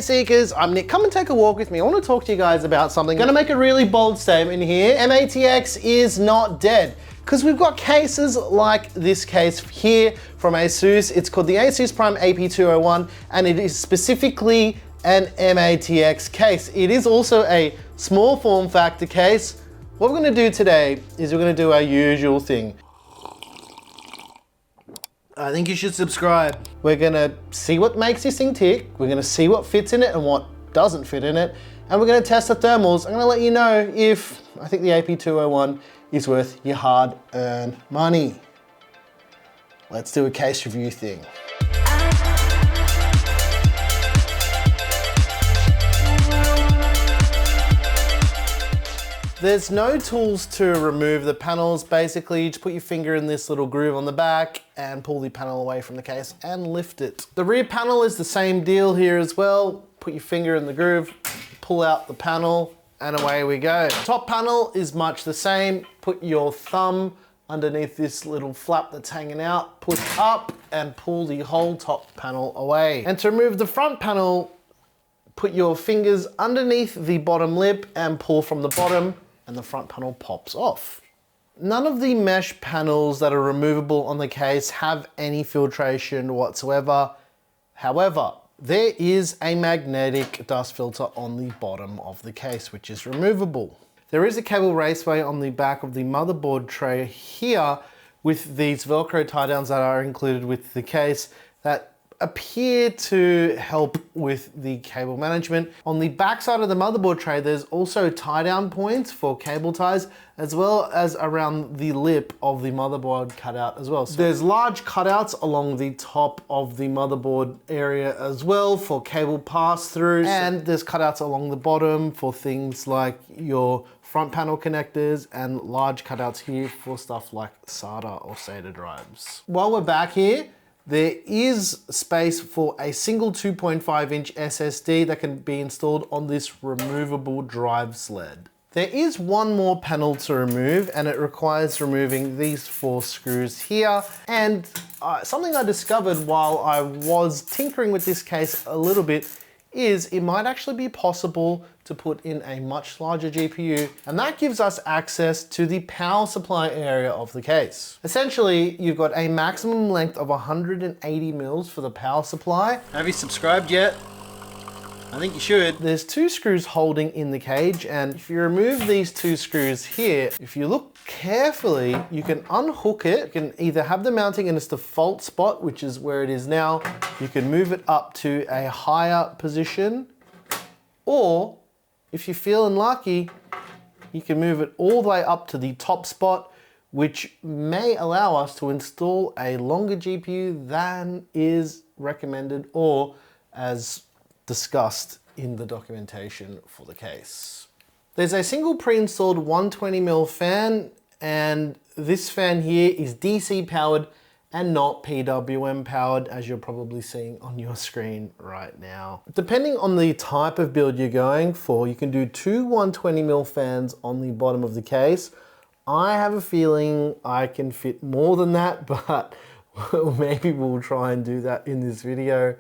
Hey Seekers, I'm Nick. Come and take a walk with me. I want to talk to you guys about something. I'm gonna make a really bold statement here. MATX is not dead. Because we've got cases like this case here from ASUS. It's called the ASUS Prime AP201 and it is specifically an MATX case. It is also a small form factor case. What we're gonna do today is we're gonna do our usual thing. I think you should subscribe. We're gonna see what makes this thing tick. We're gonna see what fits in it and what doesn't fit in it. And we're gonna test the thermals. I'm gonna let you know if I think the AP201 is worth your hard-earned money. Let's do a case review thing. There's no tools to remove the panels. Basically, you just put your finger in this little groove on the back and pull the panel away from the case and lift it. The rear panel is the same deal here as well. Put your finger in the groove, pull out the panel, and away we go. Top panel is much the same. Put your thumb underneath this little flap that's hanging out, push up and pull the whole top panel away. And to remove the front panel, put your fingers underneath the bottom lip and pull from the bottom and the front panel pops off. None of the mesh panels that are removable on the case have any filtration whatsoever. However, there is a magnetic dust filter on the bottom of the case, which is removable. There is a cable raceway on the back of the motherboard tray here with these Velcro tie downs that are included with the case that appear to help with the cable management. On the back side of the motherboard tray, there's also tie down points for cable ties, as well as around the lip of the motherboard cutout as well. So there's large cutouts along the top of the motherboard area as well for cable pass-throughs, and there's cutouts along the bottom for things like your front panel connectors and large cutouts here for stuff like SATA or SATA drives. While we're back here, there is space for a single 2.5-inch SSD that can be installed on this removable drive sled. There is one more panel to remove and it requires removing these 4 screws here. And something I discovered while I was tinkering with this case a little bit is it might actually be possible to put in a much larger GPU, and that gives us access to the power supply area of the case. Essentially, you've got a maximum length of 180 mils for the power supply. Have you subscribed yet? I think you should. There's 2 screws holding in the cage, and if you remove these 2 screws here, if you look carefully, you can unhook it. You can either have the mounting in its default spot, which is where it is now. You can move it up to a higher position, or if you're feeling lucky, you can move it all the way up to the top spot, which may allow us to install a longer GPU than is recommended or as discussed in the documentation for the case. There's a single pre-installed 120mm fan, and this fan here is DC powered and not PWM powered, as you're probably seeing on your screen right now. Depending on the type of build you're going for, you can do 2 120mm fans on the bottom of the case. I have a feeling I can fit more than that, but maybe we'll try and do that in this video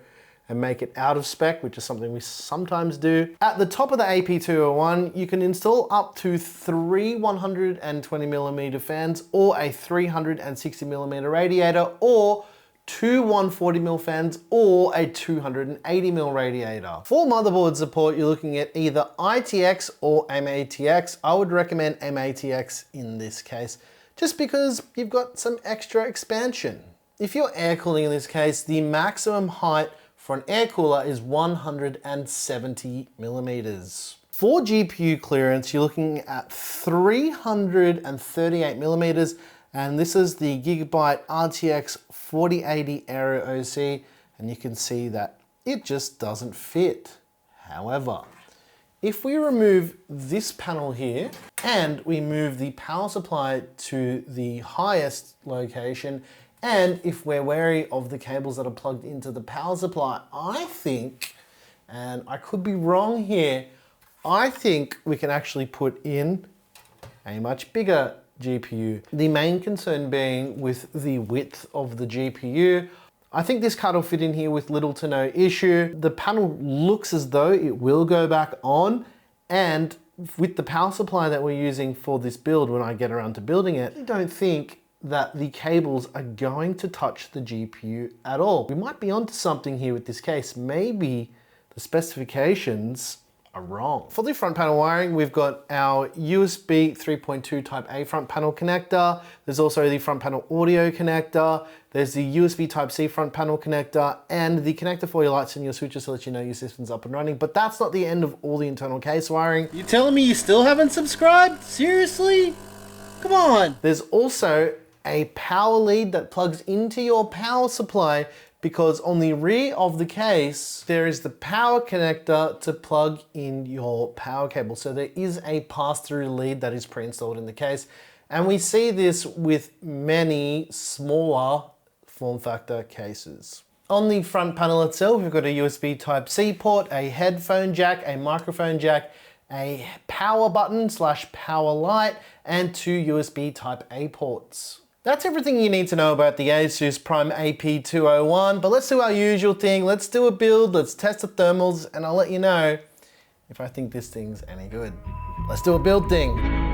and make it out of spec, which is something we sometimes do. At the top of the AP201, you can install up to 3 120mm fans or a 360mm radiator, or 2 140mm fans or a 280mm radiator. For motherboard support, you're looking at either ITX or MATX. I would recommend MATX in this case, just because you've got some extra expansion. If you're air cooling in this case, the maximum height for an air cooler is 170mm. For GPU clearance, you're looking at 338mm, and this is the Gigabyte RTX 4080 AERO OC, and you can see that it just doesn't fit. However, if we remove this panel here and we move the power supply to the highest location, and if we're wary of the cables that are plugged into the power supply, I think, and I could be wrong here, I think we can actually put in a much bigger GPU. The main concern being with the width of the GPU. I think this card will fit in here with little to no issue. The panel looks as though it will go back on, and with the power supply that we're using for this build, when I get around to building it, I don't think that the cables are going to touch the GPU at all. We might be onto something here with this case. Maybe the specifications are wrong. For the front panel wiring, we've got our USB 3.2 Type A front panel connector. There's also the front panel audio connector. There's the USB Type C front panel connector and the connector for your lights and your switches to let you know your system's up and running. But that's not the end of all the internal case wiring. You telling me you still haven't subscribed? Seriously? Come on. There's also a power lead that plugs into your power supply, because on the rear of the case, there is the power connector to plug in your power cable. So there is a pass-through lead that is pre-installed in the case. And we see this with many smaller form factor cases. On the front panel itself, we've got a USB Type-C port, a headphone jack, a microphone jack, a power button / power light, and 2 USB Type-A ports. That's everything you need to know about the ASUS Prime AP201, but let's do our usual thing. Let's do a build, let's test the thermals, and I'll let you know if I think this thing's any good. Let's do a build thing.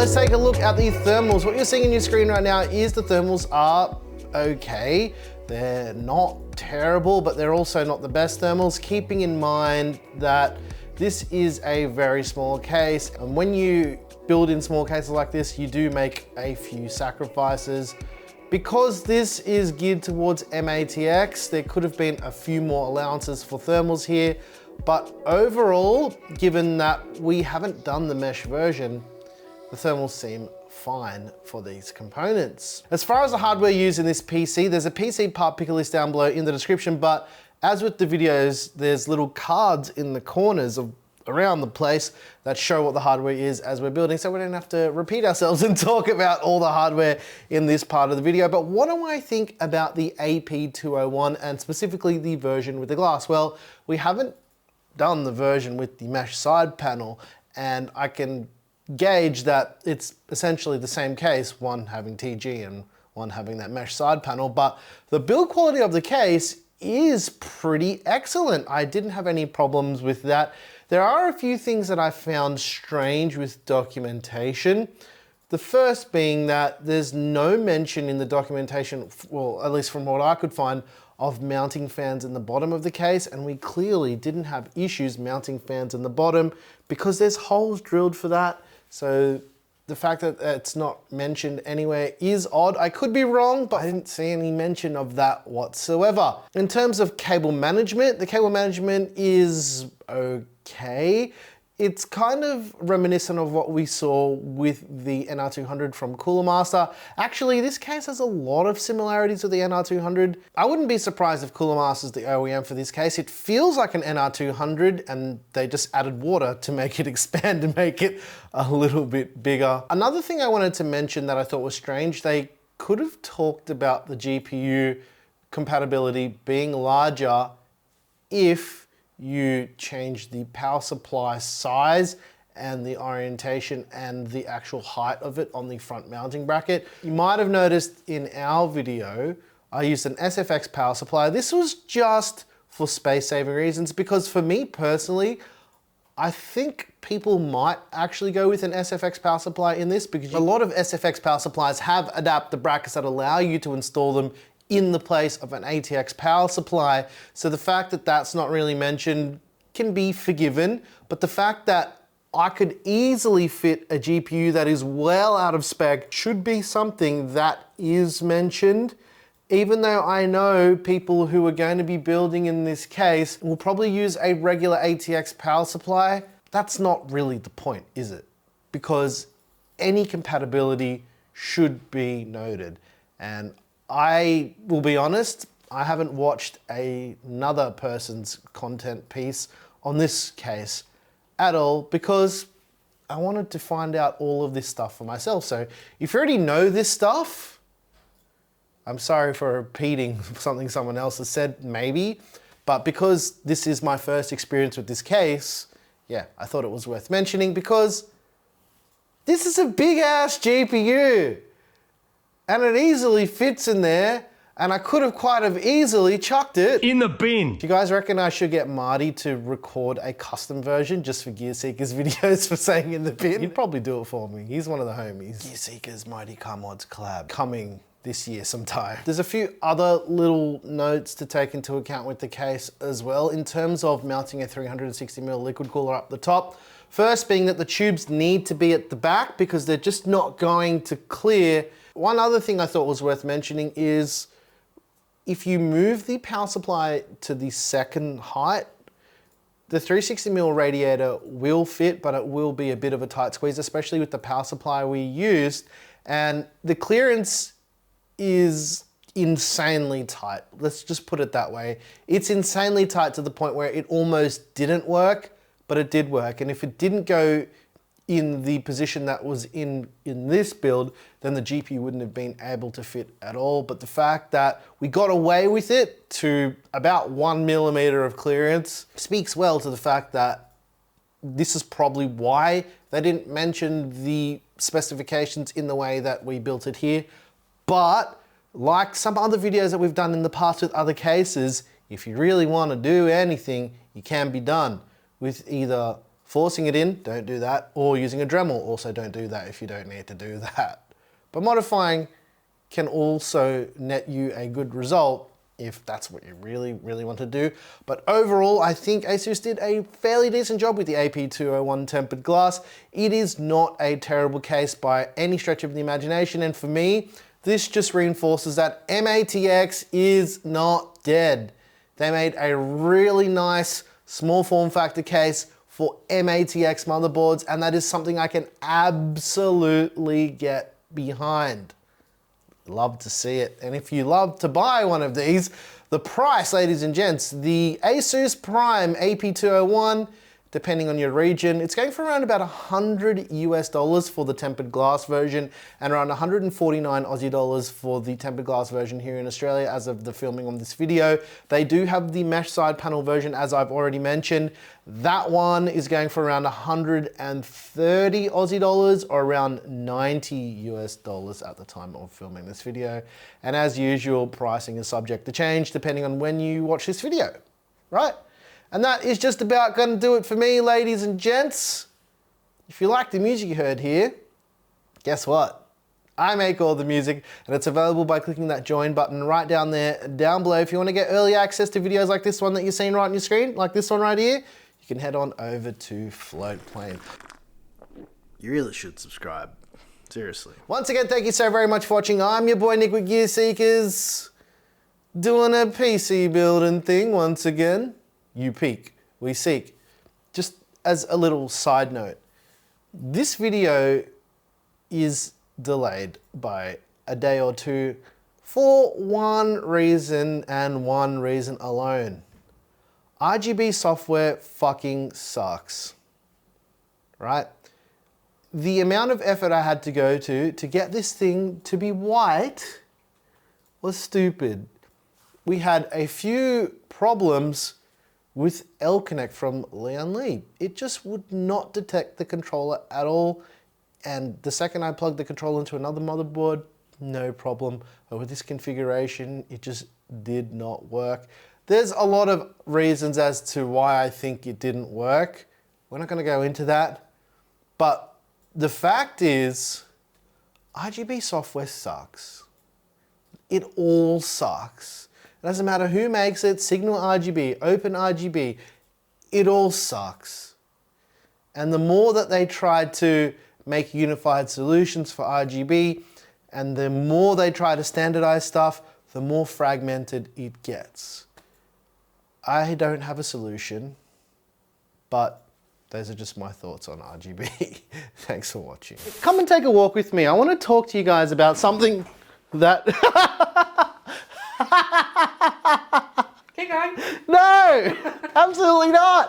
let's take a look at the thermals. What you're seeing on your screen right now is the thermals are okay. They're not terrible, but they're also not the best thermals, keeping in mind that this is a very small case. And when you build in small cases like this, you do make a few sacrifices. Because this is geared towards MATX, there could have been a few more allowances for thermals here. But overall, given that we haven't done the mesh version, the thermals seem fine for these components. As far as the hardware used in this PC, there's a PC part picker list down below in the description, but as with the videos, there's little cards in the corners of around the place that show what the hardware is as we're building, so we don't have to repeat ourselves and talk about all the hardware in this part of the video. But what do I think about the AP201 and specifically the version with the glass? Well, we haven't done the version with the mesh side panel, and I can gauge that it's essentially the same case, one having TG and one having that mesh side panel, but the build quality of the case is pretty excellent. I didn't have any problems with that. There are a few things that I found strange with documentation. The first being that there's no mention in the documentation, well, at least from what I could find, of mounting fans in the bottom of the case, and we clearly didn't have issues mounting fans in the bottom because there's holes drilled for that. So the fact that it's not mentioned anywhere is odd. I could be wrong, but I didn't see any mention of that whatsoever. In terms of cable management, the cable management is okay. It's kind of reminiscent of what we saw with the NR200 from Cooler Master. Actually, this case has a lot of similarities with the NR200. I wouldn't be surprised if Cooler Master's the OEM for this case. It feels like an NR200 and they just added water to make it expand and make it a little bit bigger. Another thing I wanted to mention that I thought was strange, they could have talked about the GPU compatibility being larger if you change the power supply size and the orientation and the actual height of it on the front mounting bracket. You might have noticed in our video, I used an SFX power supply. This was just for space saving reasons, because for me personally, I think people might actually go with an SFX power supply in this, because a lot of SFX power supplies have adapter brackets that allow you to install them in the place of an ATX power supply. So the fact that that's not really mentioned can be forgiven, but the fact that I could easily fit a GPU that is well out of spec should be something that is mentioned. Even though I know people who are going to be building in this case will probably use a regular ATX power supply, that's not really the point, is it? Because any compatibility should be noted. And I will be honest, I haven't watched another person's content piece on this case at all, because I wanted to find out all of this stuff for myself. So if you already know this stuff, I'm sorry for repeating something someone else has said, maybe, but because this is my first experience with this case, yeah, I thought it was worth mentioning, because this is a big ass GPU. And it easily fits in there, and I could have quite have easily chucked it in the bin. Do you guys reckon I should get Marty to record a custom version just for Gearseeker's videos for saying in the bin? He'd probably do it for me. He's one of the homies. Gearseeker's Mighty Car Mods collab coming this year sometime. There's a few other little notes to take into account with the case as well in terms of mounting a 360mm liquid cooler up the top. First being that the tubes need to be at the back because they're just not going to clear. One other thing I thought was worth mentioning is if you move the power supply to the second height, the 360mm radiator will fit, but it will be a bit of a tight squeeze, especially with the power supply we used. And the clearance is insanely tight. Let's just put it that way. It's insanely tight to the point where it almost didn't work, but it did work. And if it didn't go in the position that was in this build, then the GPU wouldn't have been able to fit at all. But the fact that we got away with it to about 1mm of clearance speaks well to the fact that this is probably why they didn't mention the specifications in the way that we built it here. But like some other videos that we've done in the past with other cases, if you really want to do anything, it can be done with either Forcing it in, don't do that. Or using a Dremel, also don't do that if you don't need to do that. But modifying can also net you a good result if that's what you really, really want to do. But overall, I think ASUS did a fairly decent job with the AP201 tempered glass. It is not a terrible case by any stretch of the imagination, and for me, this just reinforces that MATX is not dead. They made a really nice small form factor case for MATX motherboards, and that is something I can absolutely get behind. Love to see it. And if you love to buy one of these, the price, ladies and gents, the ASUS Prime AP201, depending on your region, it's going for around about $100 for the tempered glass version and around 149 Aussie dollars for the tempered glass version here in Australia as of the filming of this video. They do have the mesh side panel version, as I've already mentioned. That one is going for around 130 Aussie dollars or around 90 US dollars at the time of filming this video. And as usual, pricing is subject to change depending on when you watch this video, right? And that is just about going to do it for me, ladies and gents. If you like the music you heard here, guess what? I make all the music, and it's available by clicking that join button right down there, down below. If you want to get early access to videos like this one that you're seeing right on your screen, like this one right here, you can head on over to Floatplane. You really should subscribe. Seriously. Once again, thank you so very much for watching. I'm your boy Nick with Gear Seekers, doing a PC building thing once again. You peek, we seek. Just as a little side note, this video is delayed by a day or two for one reason and one reason alone. RGB software fucking sucks, right? The amount of effort I had to go to get this thing to be white was stupid. We had a few problems with L-Connect from Lian. It just would not detect the controller at all. And the second I plugged the controller into another motherboard, no problem. But with this configuration, it just did not work. There's a lot of reasons as to why I think it didn't work. We're not gonna go into that. But the fact is, RGB software sucks. It all sucks. It doesn't matter who makes it, Signal RGB, Open RGB, it all sucks. And the more that they tried to make unified solutions for RGB, and the more they try to standardize stuff, the more fragmented it gets. I don't have a solution, but those are just my thoughts on RGB. Thanks for watching. Come and take a walk with me. I want to talk to you guys about something that... Keep going. No, absolutely not.